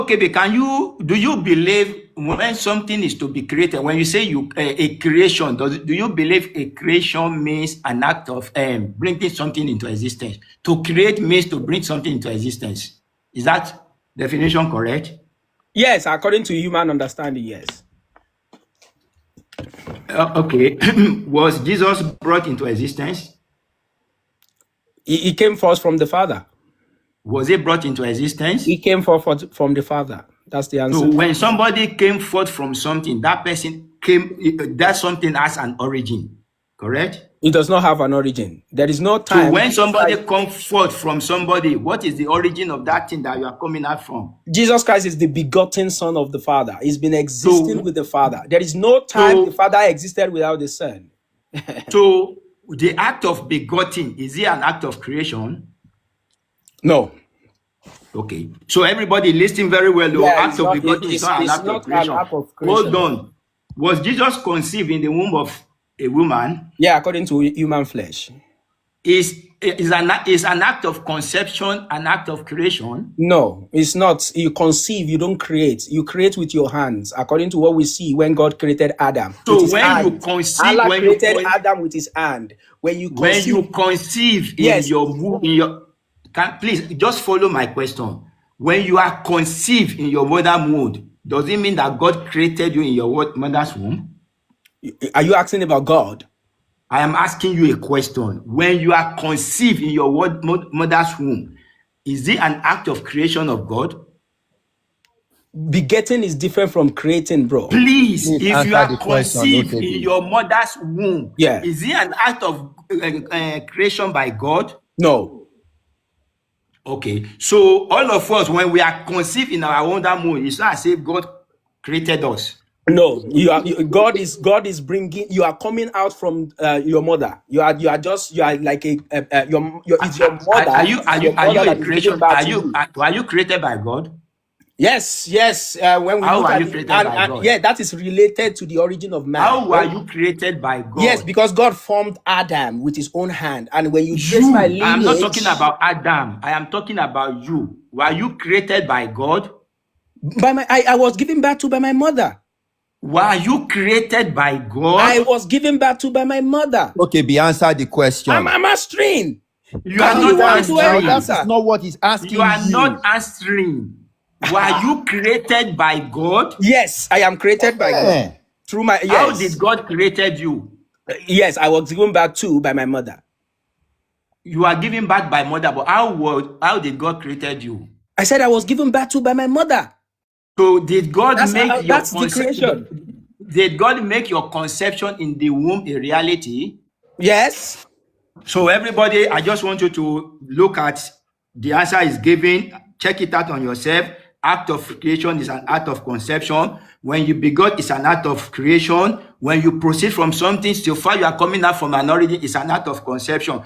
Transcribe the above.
Okay, but do you believe when something is to be created, when you say a creation, do you believe a creation means an act of bringing something into existence? To create means to bring something into existence. Is that definition correct? Yes, according to human understanding, yes. Okay. Was Jesus brought into existence? He came first from the Father. Was he brought into existence? He came forth from the Father. That's the answer. So when somebody came forth from something, that person that something has an origin, correct? It does not have an origin. There is no time. So when somebody comes forth from somebody, what is the origin of that thing that you are coming out from? Jesus Christ is the begotten Son of the Father. He's been existing with the Father. There is no time the Father existed without the Son. So the act of begotten, is it an act of creation? No. Okay. So everybody listen very well. The act of begotten is not an act of creation. Hold on. Was Jesus conceived in the womb of a woman? Yeah, according to human flesh. Is an act of conception an act of creation? No, it's not. You conceive, you don't create. You create with your hands, according to what we see when God created Adam. So when you conceive, Allah created Adam with his hand. When you conceive in your womb, please just follow my question. When you are conceived in your mother womb, does it mean that God created you in your mother's womb? Are you asking about God? I am asking you a question. When you are conceived in your mother's womb, is it an act of creation of God? Begetting is different from creating, bro. Please, if you are conceived in your mother's womb, is it an act of creation by God? No. Okay, so all of us, when we are conceived in our mother's womb, it's not as if God created us. No, God is bringing. You are coming out from your mother. You are like it's your mother. Are you a creation? Are you created by God? Yes. When we how are you created by God? Yeah, that is related to the origin of man. How were you created by God? Yes, because God formed Adam with his own hand. And when you trace my lineage, I am not talking about Adam. I am talking about you. Were you created by God? I was given birth to by my mother. Were you created by God? I was given birth to by my mother. Okay, be answered the question. I'm answering. You are not answering. That's not what he's asking. You are not answering. Were you created by God? Yes, I am created by God. Through my How did God created you? Yes, I was given back to by my mother. You are given back by mother, but how did God created you? I said I was given back to by my mother. So did God make your conception? Did God make your conception in the womb a reality? Yes. So everybody, I just want you to look at the answer is given. Check it out on yourself. Act of creation is an act of conception. When you begot, it's an act of creation. When you proceed from something, so far you are coming out from an origin, it's an act of conception.